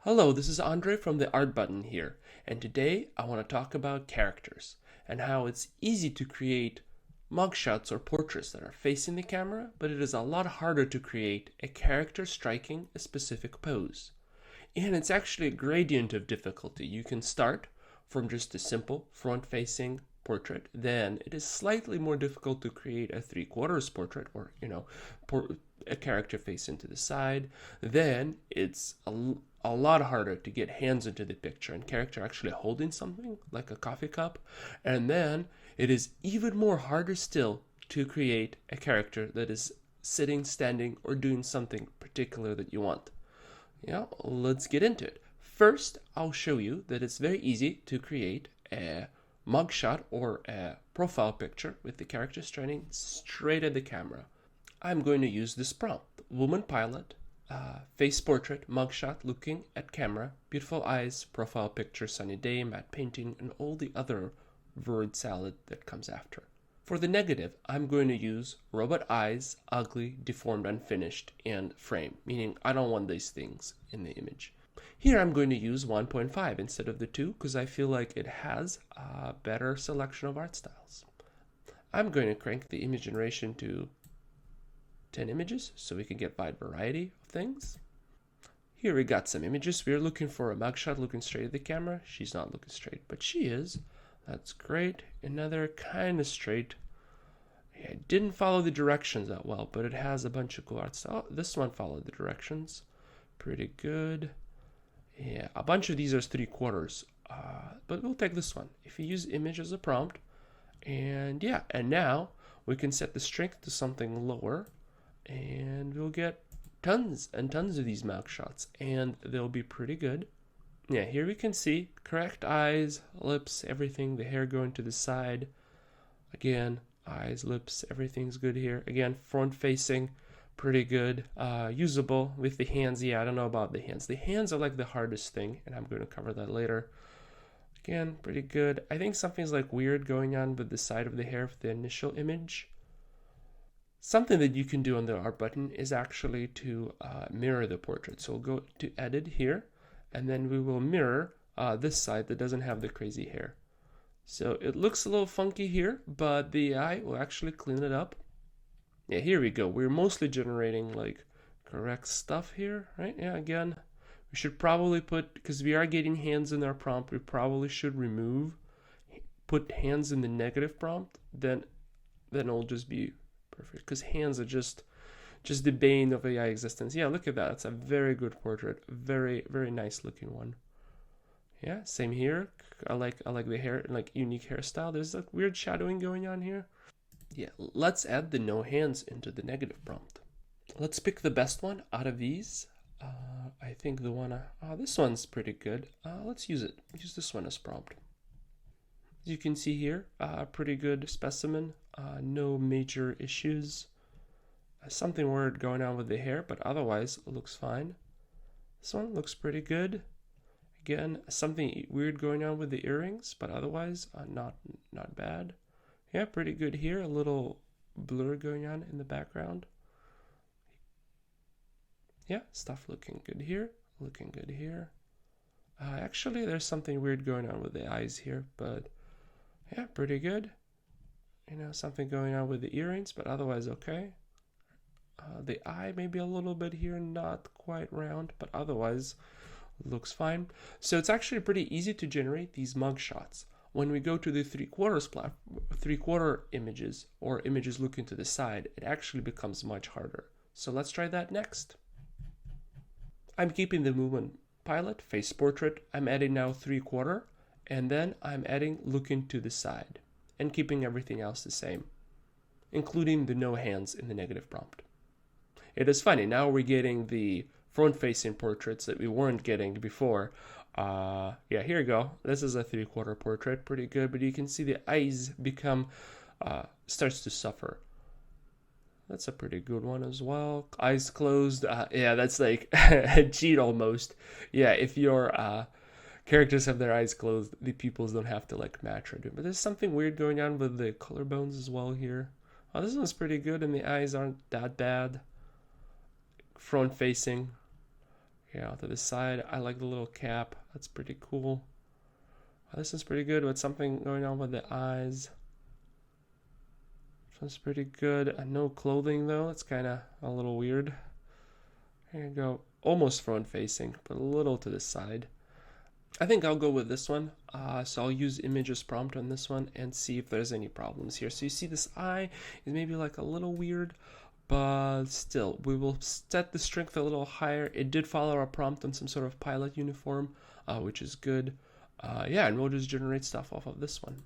Hello, this is Andre from the Art Button here, and today I want to talk about characters and how it's easy to create mugshots or portraits that are facing the camera, but it is a lot harder to create a character striking a specific pose. And it's actually a gradient of difficulty. You can start from just a simple front-facing portrait, then it is slightly more difficult to create a three-quarters portrait or, a character facing to the side. Then it's a lot harder to get hands into the picture and character actually holding something like a coffee cup. And then it is even more harder still to create a character that is sitting, standing, or doing something particular that you want. Let's get into it. First, I'll show you that it's very easy to create a mugshot or a profile picture with the character standing straight at the camera. I'm going to use this prompt: woman pilot, face portrait, mugshot looking at camera, beautiful eyes, profile picture, sunny day, matte painting, and all the other word salad that comes after. For the negative, I'm going to use robot eyes, ugly, deformed, unfinished, and frame, meaning I don't want these things in the image. Here I'm going to use 1.5 instead of the 2 because I feel like it has a better selection of art styles. I'm going to crank the image generation to 10 images so we can get wide variety of things. Here we got some images. We're looking for a mugshot looking straight at the camera. She's not looking straight, but she is. That's great. Another kind of straight. Yeah, it didn't follow the directions that well, but it has a bunch of cool art style. This one followed the directions. Pretty good. Yeah, a bunch of these are 3/4, but we'll take this one. If you use image as a prompt, and now we can set the strength to something lower, and we'll get tons and tons of these mugshots, and they'll be pretty good. Yeah, here we can see correct eyes, lips, everything, the hair going to the side. Again, eyes, lips, everything's good here. Again, front facing, pretty good. Usable with the hands. Yeah, I don't know about the hands. The hands are like the hardest thing, and I'm going to cover that later. Again, pretty good. I think something's like weird going on with the side of the hair of the initial image. Something that you can do on the art button is actually to mirror the portrait. So we'll go to edit here, and then we will mirror this side that doesn't have the crazy hair. So it looks a little funky here, but the AI will actually clean it up. Yeah, here we go. We're mostly generating like correct stuff here, right? Yeah, again, we should probably because we are getting hands in our prompt, we probably should put hands in the negative prompt, then it'll just be perfect, because hands are just the bane of AI existence. Yeah, look at that. It's a very good portrait. Very, very nice looking one. Yeah, same here. I like the hair, like unique hairstyle. There's like weird shadowing going on here. Yeah, let's add the no hands into the negative prompt. Let's pick the best one out of these. I think the one, this one's pretty good. Let's use it. Use this one as prompt. As you can see here, pretty good specimen. No major issues. Something weird going on with the hair, but otherwise it looks fine. This one looks pretty good. Again, something weird going on with the earrings, but otherwise not bad. Yeah, pretty good here. A little blur going on in the background. Yeah, stuff looking good here. Looking good here. Actually, there's something weird going on with the eyes here, but yeah, pretty good. Something going on with the earrings, but otherwise okay. The eye maybe a little bit here, not quite round, but otherwise looks fine. So it's actually pretty easy to generate these mugshots. When we go to the three-quarter images or images looking to the side, it actually becomes much harder. So let's try that next. I'm keeping the movement pilot, face portrait. I'm adding now 3/4, and then I'm adding looking to the side and keeping everything else the same, including the no hands in the negative prompt. It is funny, now we're getting the front-facing portraits that we weren't getting before. Yeah, here we go. This is a 3/4 portrait, pretty good, but you can see the eyes starts to suffer. That's a pretty good one as well. Eyes closed. Yeah, that's like a cheat almost. Yeah, if your characters have their eyes closed, the pupils don't have to like match or do. But there's something weird going on with the collarbones as well here. Oh, this one's pretty good, and the eyes aren't that bad. Front facing. Yeah, to the side. I like the little cap. That's pretty cool. This is pretty good with something going on with the eyes. That's pretty good. No clothing though. It's kind of a little weird. Here you go. Almost front facing, but a little to the side. I think I'll go with this one. So I'll use images prompt on this one and see if there's any problems here. So you see this eye is maybe like a little weird, but still, we will set the strength a little higher. It did follow our prompt on some sort of pilot uniform, which is good. Yeah, and we'll just generate stuff off of this one.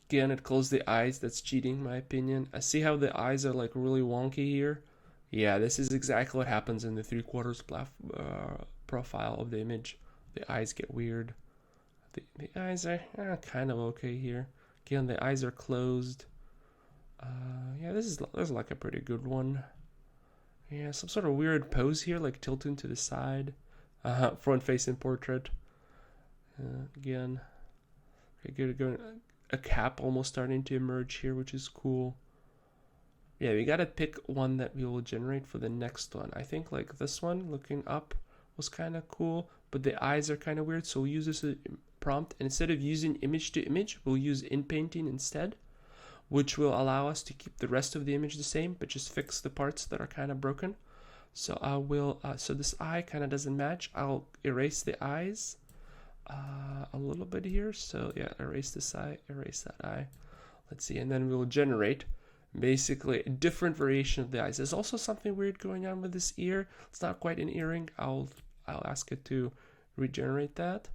Again, it closed the eyes. That's cheating, in my opinion. I see how the eyes are like really wonky here. Yeah, this is exactly what happens in the 3/4 profile of the image. The eyes get weird. The eyes are kind of okay here. Again, the eyes are closed. Yeah, this is like a pretty good one. Yeah, some sort of weird pose here, like tilting to the side. Front-facing portrait. Again, okay, good. A cap almost starting to emerge here, which is cool. Yeah, we gotta pick one that we will generate for the next one. I think like this one, looking up, was kind of cool, but the eyes are kind of weird, so we'll use this as a prompt. And instead of using image to image, we'll use inpainting instead, which will allow us to keep the rest of the image the same, but just fix the parts that are kind of broken. So I will, so this eye kind of doesn't match. I'll erase the eyes a little bit here. So yeah, erase this eye, erase that eye. Let's see, and then we'll generate basically a different variation of the eyes. There's also something weird going on with this ear. It's not quite an earring. I'll ask it to regenerate that.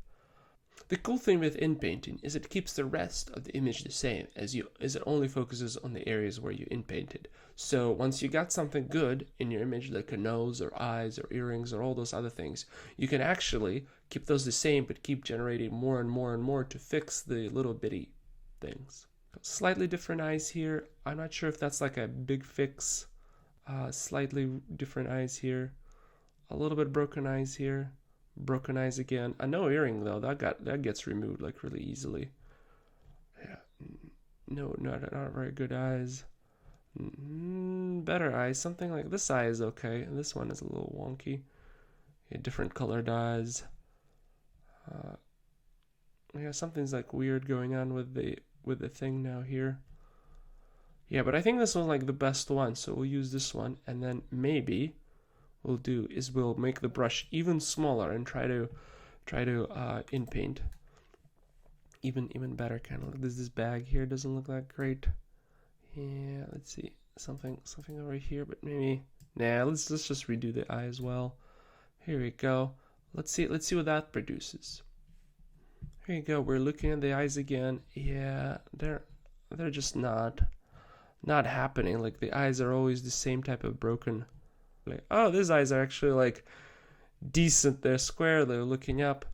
The cool thing with inpainting is it keeps the rest of the image the same as it only focuses on the areas where you inpainted. So once you got something good in your image, like a nose or eyes or earrings or all those other things, you can actually keep those the same but keep generating more and more and more to fix the little bitty things. Slightly different eyes here. I'm not sure if that's like a big fix. Slightly different eyes here. A little bit broken eyes here. Broken eyes again. No earring though. That gets removed like really easily. Yeah. No, not very good eyes. Better eyes. Something like this eye is okay. This one is a little wonky. Yeah, different colored eyes. Yeah, something's like weird going on with the thing now here. Yeah, but I think this one's like the best one, so we'll use this one, and then maybe we'll make the brush even smaller and try to inpaint even better. Kind of like this bag here doesn't look that great. Yeah, let's see, something over here, but maybe let's just redo the eye as well. Here we go. Let's see what that produces. Here you go. We're looking at the eyes again. Yeah, they're just not happening. Like the eyes are always the same type of broken. Like, oh, these eyes are actually like decent. They're square. They're looking up.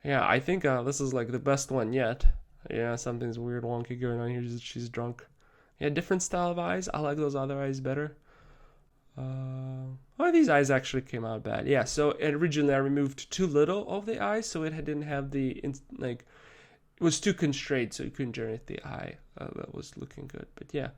Yeah, I think this is like the best one yet. Yeah, something's weird wonky going on here. She's drunk. Yeah, different style of eyes. I like those other eyes better. Oh, these eyes actually came out bad. Yeah, so originally I removed too little of the eye, so it didn't have it was too constrained, so you couldn't generate the eye. That was looking good, but yeah.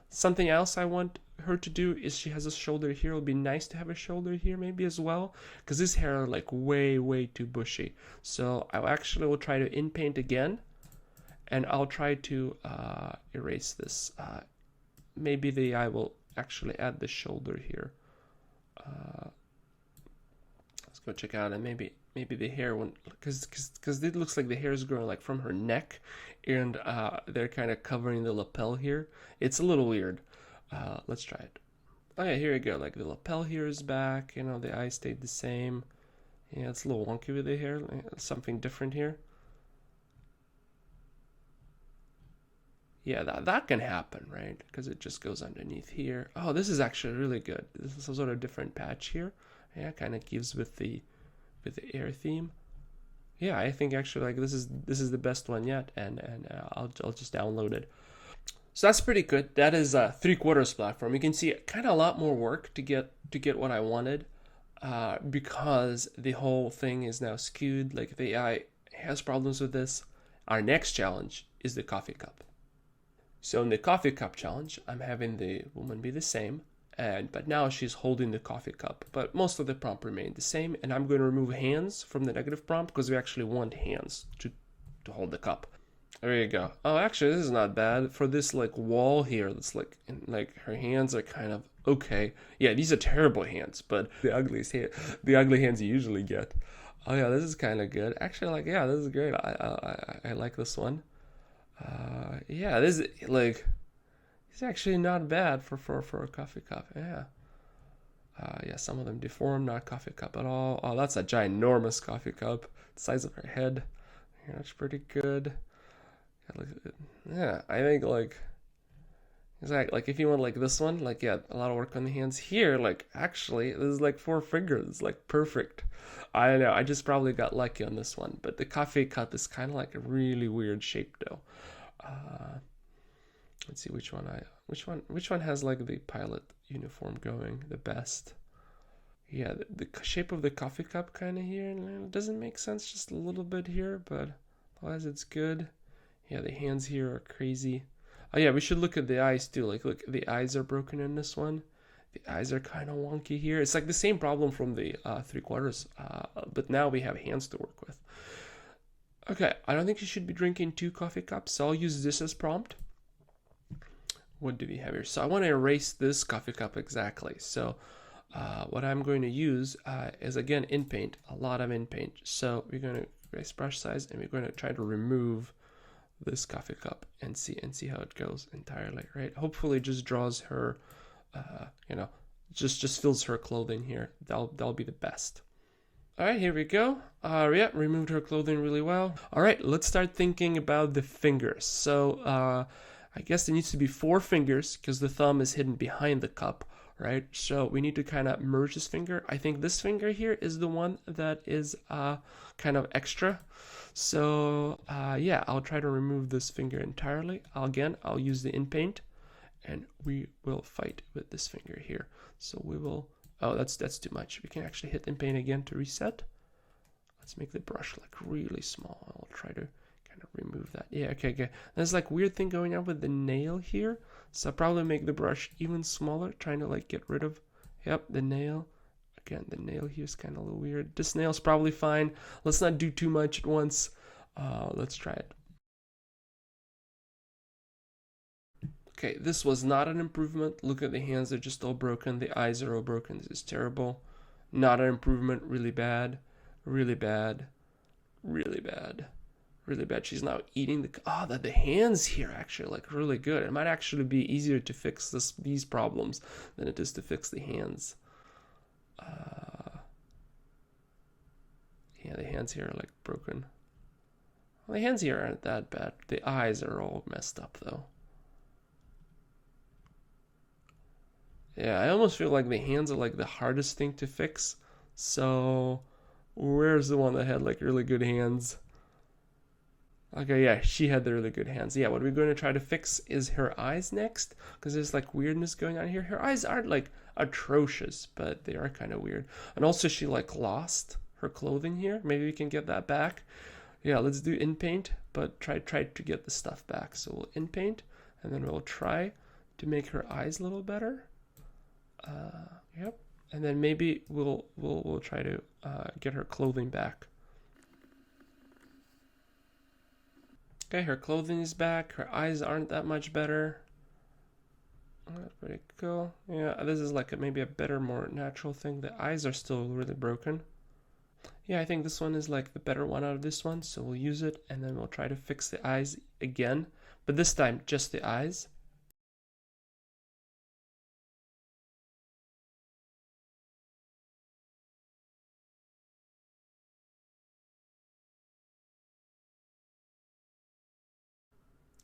Something else I want her to do is she has a shoulder here. It would be nice to have a shoulder here maybe as well, because this hair are like way too bushy. So I actually will try to inpaint again, and I'll try to erase this. Maybe the eye will actually add the shoulder here. Let's go check out, and maybe the hair won't, because it looks like the hair is growing like from her neck, and they're kind of covering the lapel here. It's a little weird. Let's try it. Oh yeah, here we go. Like the lapel here is back. You know, the eye stayed the same. Yeah, it's a little wonky with the hair. Something different here. Yeah, that can happen, right? Because it just goes underneath here. Oh, this is actually really good. This is some sort of different patch here. Yeah, kind of gives with the air theme. Yeah, I think actually like this is the best one yet, and I'll just download it. So that's pretty good. That is a 3/4 platform. You can see kind of a lot more work to get what I wanted, because the whole thing is now skewed. Like the AI has problems with this. Our next challenge is the coffee cup. So in the coffee cup challenge, I'm having the woman be the same, But now she's holding the coffee cup. But most of the prompt remained the same, and I'm going to remove hands from the negative prompt because we actually want hands to hold the cup. There you go. Oh, actually, this is not bad for this like wall here. That's like her hands are kind of okay. Yeah, these are terrible hands, but the ugly hands you usually get. Oh yeah, this is kind of good. Actually, like yeah, this is great. I like this one. Yeah, this is like it's actually not bad for a coffee cup. Yeah. Yeah, some of them deformed, not coffee cup at all. Oh, that's a ginormous coffee cup, the size of her head. Yeah, that's pretty good. Yeah, I think like exactly like if you want like this one, like yeah, a lot of work on the hands here. Like actually, this is like 4 fingers, it's like perfect. I don't know. I just probably got lucky on this one, but the coffee cup is kind of like a really weird shape though. Uh, let's see which one has like the pilot uniform going the best. Yeah, the shape of the coffee cup kind of here doesn't make sense just a little bit here, but otherwise it's good. Yeah, the hands here are crazy. Oh yeah, we should look at the eyes too. Like, look, the eyes are broken in this one. The eyes are kind of wonky here. It's like the same problem from the 3/4, but now we have hands to work with. Okay, I don't think you should be drinking 2 coffee cups, so I'll use this as prompt. What do we have here? So I want to erase this coffee cup exactly. So what I'm going to use is again in paint, a lot of in paint. So we're going to erase brush size and we're going to try to remove this coffee cup and see how it goes entirely, right? Hopefully it just draws her, just fills her clothing here. That'll be the best. All right, here we go. Yeah, removed her clothing really well. All right, let's start thinking about the fingers. So I guess there needs to be 4 fingers because the thumb is hidden behind the cup, right? So we need to kind of merge this finger. I think this finger here is the one that is kind of extra. So yeah, I'll try to remove this finger entirely. I'll use the in paint and we will fight with this finger here. So we will, oh, that's too much. We can actually hit in paint again to reset. Let's make the brush like really small. I'll try to kind of remove that. Yeah, okay. There's like weird thing going on with the nail here. So I'll probably make the brush even smaller, trying to like get rid of, yep, the nail. Again, the nail here is kind of a little weird. This nail's probably fine. Let's not do too much at once. Let's try it. Okay, this was not an improvement. Look at the hands, they're just all broken. The eyes are all broken. This is terrible. Not an improvement. Really bad. Really bad. Really bad. Really bad. She's now eating the hands here actually like really good. It might actually be easier to fix these problems than it is to fix the hands. Yeah, the hands here are like broken. Well, the hands here aren't that bad. The eyes are all messed up though. Yeah, I almost feel like the hands are like the hardest thing to fix. So where's the one that had like really good hands? Okay, yeah, she had the really good hands. Yeah, what we're going to try to fix is her eyes next, because there's like weirdness going on here. Her eyes aren't like atrocious, but they are kind of weird. And also she like lost her clothing here. Maybe we can get that back. Yeah, let's do in paint, but try to get the stuff back. So we'll in paint, and then we'll try to make her eyes a little better. Yep, and then maybe we'll try to get her clothing back. Okay, her clothing is back. Her eyes aren't that much better. That's pretty cool. Yeah, this is like maybe a better, more natural thing. The eyes are still really broken. Yeah, I think this one is like the better one out of this one. So we'll use it and then we'll try to fix the eyes again. But this time, just the eyes.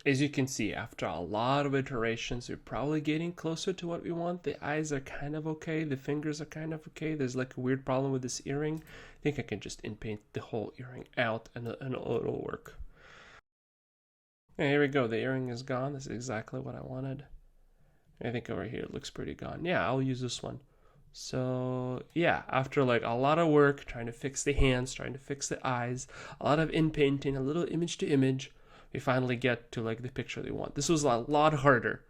As you can see, after a lot of iterations, we're probably getting closer to what we want. The eyes are kind of okay. The fingers are kind of okay. There's like a weird problem with this earring. I think I can just in-paint the whole earring out and it'll work. Okay, here we go. The earring is gone. This is exactly what I wanted. I think over here it looks pretty gone. Yeah, I'll use this one. So yeah, after like a lot of work trying to fix the hands, trying to fix the eyes, a lot of in-painting, a little image to image, we finally get to like the picture they want. This was a lot harder.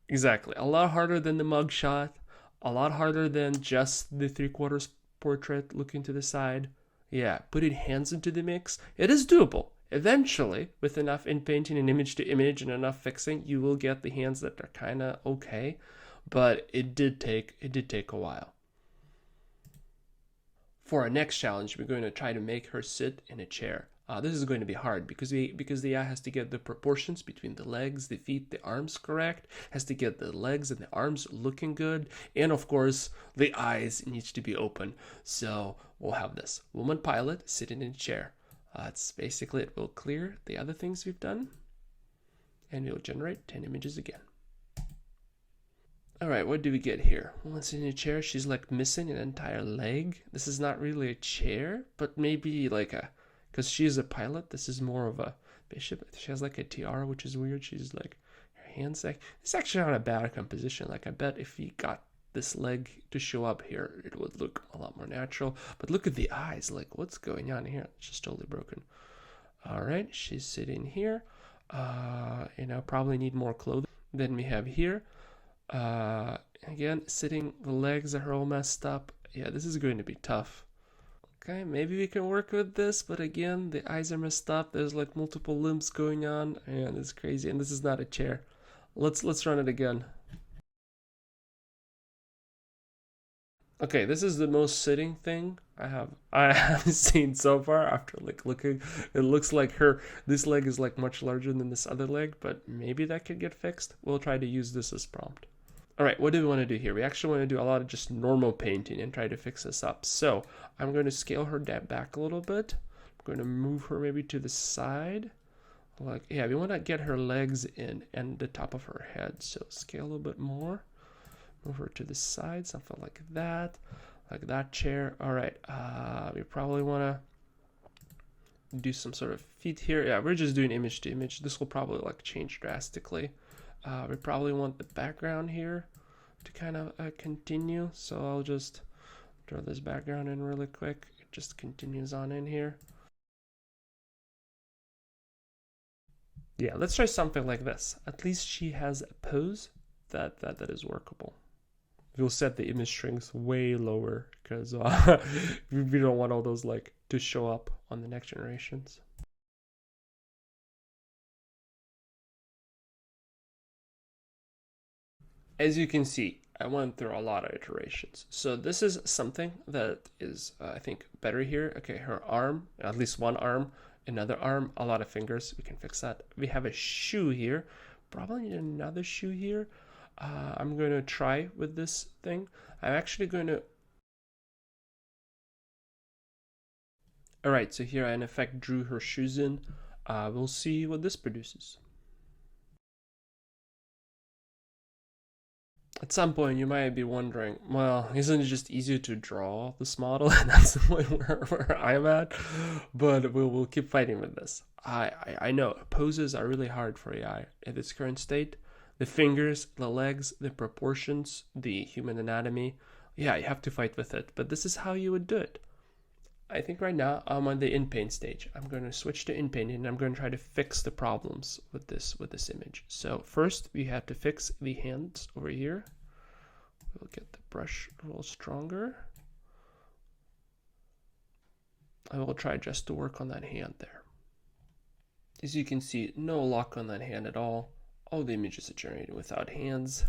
Exactly. A lot harder than the mugshot. A lot harder than just the 3/4 portrait looking to the side. Yeah, putting hands into the mix. It is doable. Eventually, with enough in painting and image to image and enough fixing, you will get the hands that are kind of okay. But it did take a while. For our next challenge, we're going to try to make her sit in a chair. This is going to be hard because the AI has to get the proportions between the legs, the feet, the arms correct, has to get the legs and the arms looking good, and of course the eyes needs to be open. So we'll have this woman pilot sitting in a chair. That's basically it. We'll clear the other things we've done, and we'll generate 10 images again. All right, what do we get here? Woman sitting in a chair. She's like missing an entire leg. This is not really a chair, but maybe like a, because she is a pilot. This is more of a bishop. She has like a tiara, which is weird. She's like, her hands like, it's actually not a bad composition. Like I bet if we got this leg to show up here, it would look a lot more natural. But look at the eyes. Like what's going on here? It's just totally broken. All right, she's sitting here. Probably need more clothing than we have here. Again, sitting, the legs are all messed up. Yeah, this is going to be tough. Okay, maybe we can work with this, but again, the eyes are messed up. There's like multiple limbs going on, and it's crazy. And this is not a chair. Let's run it again. Okay, this is the most sitting thing I have seen so far after like looking. It looks like this leg is like much larger than this other leg, but maybe that could get fixed. We'll try to use this as prompt. All right, what do we want to do here? We actually want to do a lot of just normal painting and try to fix this up. So I'm going to scale her back a little bit. I'm going to move her maybe to the side. Like, yeah, we want to get her legs in and the top of her head. So scale a little bit more. Move her to the side, something like that chair. All right, we probably want to do some sort of feet here. Yeah, we're just doing image to image. This will probably like change drastically. We probably want the background here to kind of continue. So I'll just draw this background in really quick. It just continues on in here. Yeah, let's try something like this. At least she has a pose that is workable. We'll set the image strength way lower because we don't want all those like to show up on the next generations. As you can see, I went through a lot of iterations. So this is something that is, I think, better here. Okay, her arm, at least one arm, another arm, a lot of fingers. We can fix that. We have a shoe here. Probably need another shoe here. I'm going to try with this thing. I'm actually going to... All right, so here I in effect drew her shoes in. We'll see what this produces. At some point, you might be wondering, well, isn't it just easier to draw this model? And that's the point where I'm at. But we'll keep fighting with this. I know poses are really hard for AI at its current state. The fingers, the legs, the proportions, the human anatomy. Yeah, you have to fight with it. But this is how you would do it. I think right now I'm on the in-paint stage. I'm going to switch to in-paint and I'm going to try to fix the problems with this image. So first we have to fix the hands over here. We'll get the brush a little stronger. I will try just to work on that hand there. As you can see, no lock on that hand at all. All the images are generated without hands.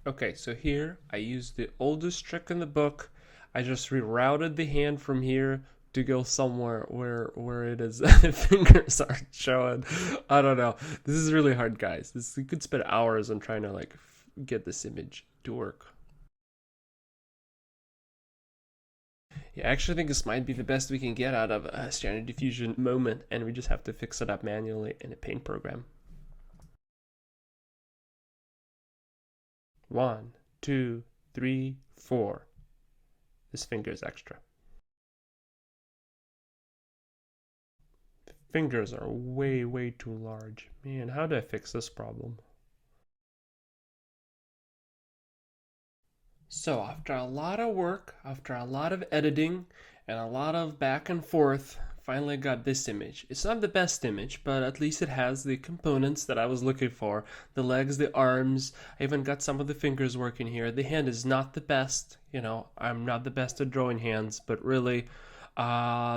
Okay, so here I used the oldest trick in the book. I just rerouted the hand from here to go somewhere where it is the fingers aren't showing. I don't know. This is really hard, guys. You could spend hours on trying to like get this image to work. Yeah, I actually think this might be the best we can get out of a standard diffusion moment, and we just have to fix it up manually in a paint program. 1, 2, 3, 4. This finger is extra. The fingers are way too large. Man, how do I fix this problem? So after a lot of work, after a lot of editing, and a lot of back and forth, finally got this image. It's not the best image, but at least it has the components that I was looking for. The legs, the arms, I even got some of the fingers working here. The hand is not the best, I'm not the best at drawing hands, but really,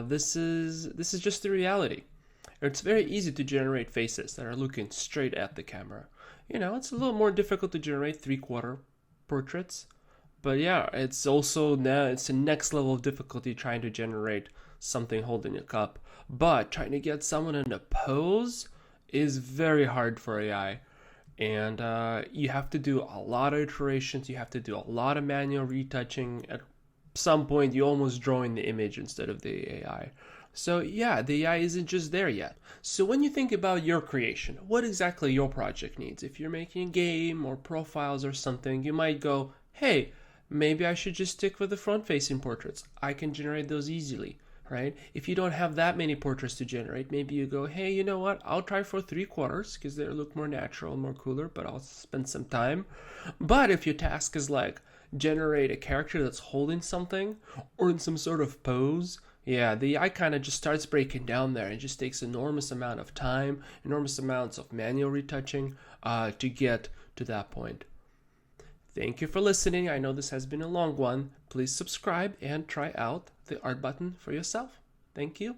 this is just the reality. It's very easy to generate faces that are looking straight at the camera. It's a little more difficult to generate three-quarter portraits. But yeah, it's the next level of difficulty trying to generate something holding a cup. But trying to get someone in a pose is very hard for AI. And you have to do a lot of iterations. You have to do a lot of manual retouching. At some point, you almost drawing the image instead of the AI. So yeah, the AI isn't just there yet. So when you think about your creation, what exactly your project needs, if you're making a game or profiles or something, you might go, hey, maybe I should just stick with the front-facing portraits. I can generate those easily, right? If you don't have that many portraits to generate, maybe you go, hey, you know what? I'll try for three-quarters because they look more natural, more cooler, but I'll spend some time. But if your task is like generate a character that's holding something or in some sort of pose, yeah, the AI kind of just starts breaking down there. It just takes enormous amount of time, enormous amounts of manual retouching to get to that point. Thank you for listening. I know this has been a long one. Please subscribe and try out the art button for yourself. Thank you.